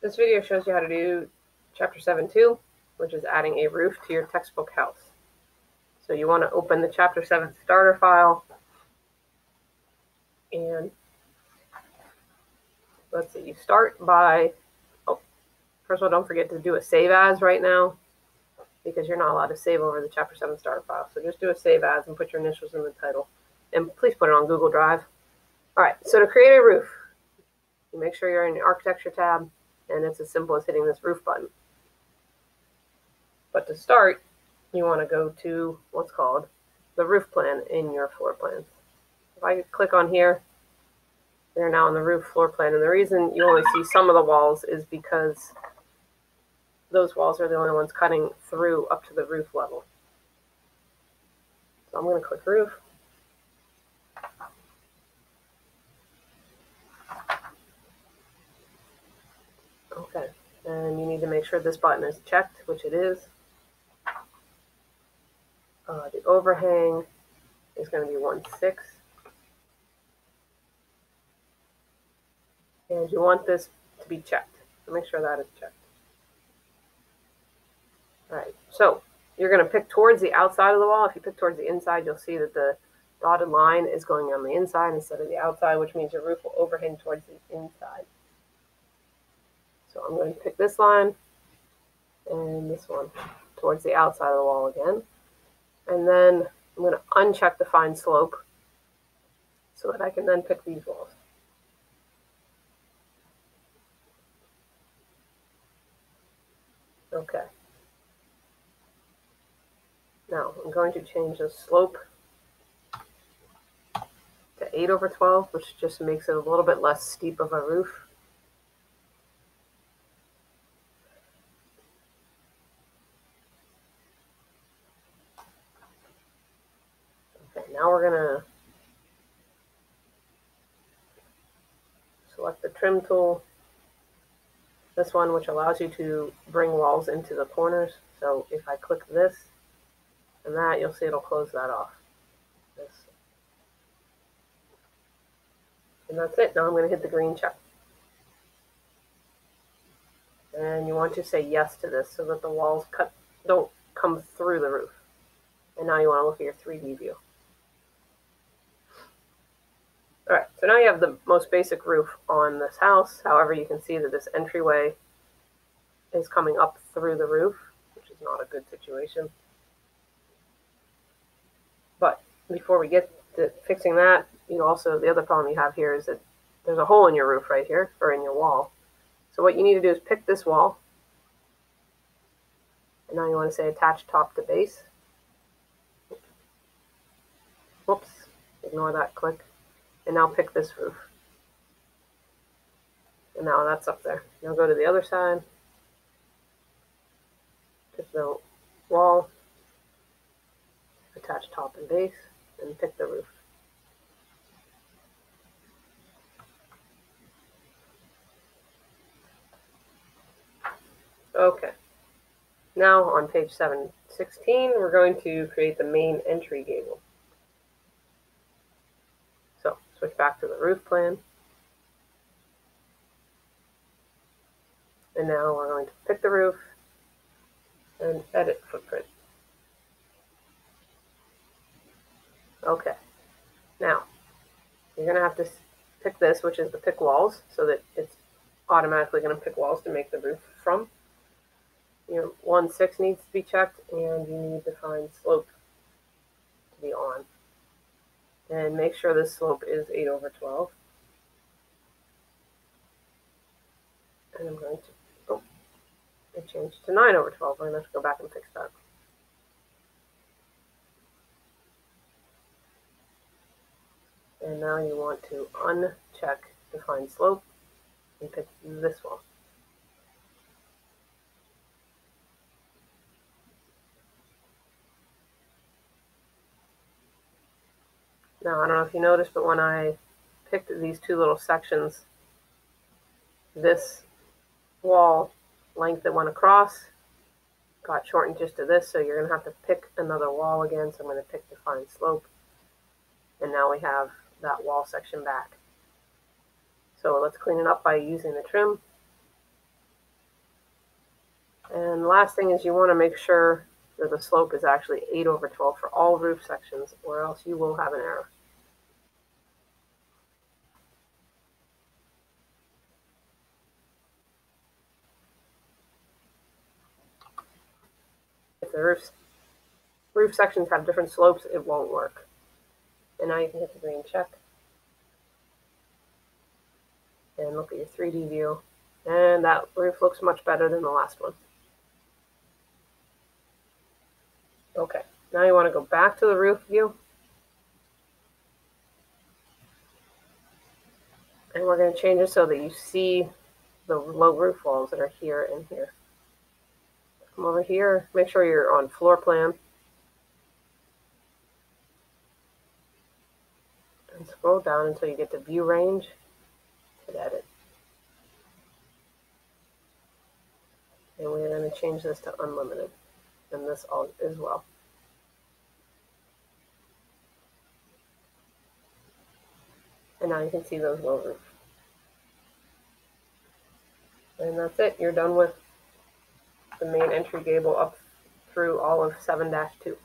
This video shows you how to do Chapter 7.2, which is adding a roof to your textbook house. So you want to open the Chapter 7 starter file, and let's see, you start by, first of all, don't forget to do a save as right now, because you're not allowed to save over the Chapter 7 starter file. So just do a save as and put your initials in the title. And please put it on Google Drive. All right, so to create a roof, you make sure you're in the Architecture tab, and it's as simple as hitting this roof button. But to start, you want to go to what's called the roof plan in your floor plans. If I click on here, they're now on the roof floor plan. And the reason you only see some of the walls is because those walls are the only ones cutting through up to the roof level. So I'm going to click roof. Okay, and you need to make sure this button is checked, which it is. The overhang is going to be 1/6. And you want this to be checked. So make sure that is checked. All right, so you're going to pick towards the outside of the wall. If you pick towards the inside, you'll see that the dotted line is going on the inside instead of the outside, which means your roof will overhang towards the inside. So I'm going to pick this line and this one towards the outside of the wall again. And then I'm going to uncheck define slope so that I can then pick these walls. Okay. Now I'm going to change the slope to 8/12, which just makes it a little bit less steep of a roof. Okay, now we're going to select the trim tool, this one, which allows you to bring walls into the corners. So if I click this and that, you'll see it'll close that off. This. And that's it. Now I'm going to hit the green check. And you want to say yes to this so that the walls don't come through the roof. And now you want to look at your 3D view. All right, so now you have the most basic roof on this house. However, you can see that this entryway is coming up through the roof, which is not a good situation. But before we get to fixing that, the other problem you have here is that there's a hole in your roof right here, or in your wall. So what you need to do is pick this wall, and now you want to say attach top to base. Whoops, ignore that click. And now pick this roof. And now that's up there. Now go to the other side, pick the wall, attach top and base, and pick the roof. Okay. Now on page 716, we're going to create the main entry gable. So switch back to the roof plan. And now we're going to pick the roof and edit footprint. Okay. Now, you're going to have to pick this, which is the pick walls, so that it's automatically going to pick walls to make the roof from. 1/6 needs to be checked, and you need to find slope to be on. And make sure this slope is 8/12. And I'm going to, it changed to 9/12. We're going to have to go back and fix that. And now you want to uncheck define slope and pick this one. Now, I don't know if you noticed, but when I picked these two little sections, this wall length that went across got shortened just to this, so you're going to have to pick another wall again. So I'm going to pick define slope, and now we have that wall section back. So let's clean it up by using the trim. And the last thing is you want to make sure that the slope is actually 8/12 for all roof sections, or else you will have an error. If the roof sections have different slopes, it won't work. And now you can hit the green check and look at your 3D view. And that roof looks much better than the last one. Okay, now you want to go back to the roof view. And we're going to change it so that you see the low roof walls that are here and here. Come over here, make sure you're on floor plan. And scroll down until you get to view range. Hit edit. And we're going to change this to unlimited. And this all as well. And now you can see those low roofs. And that's it. You're done with the main entry gable up through all of 7-2.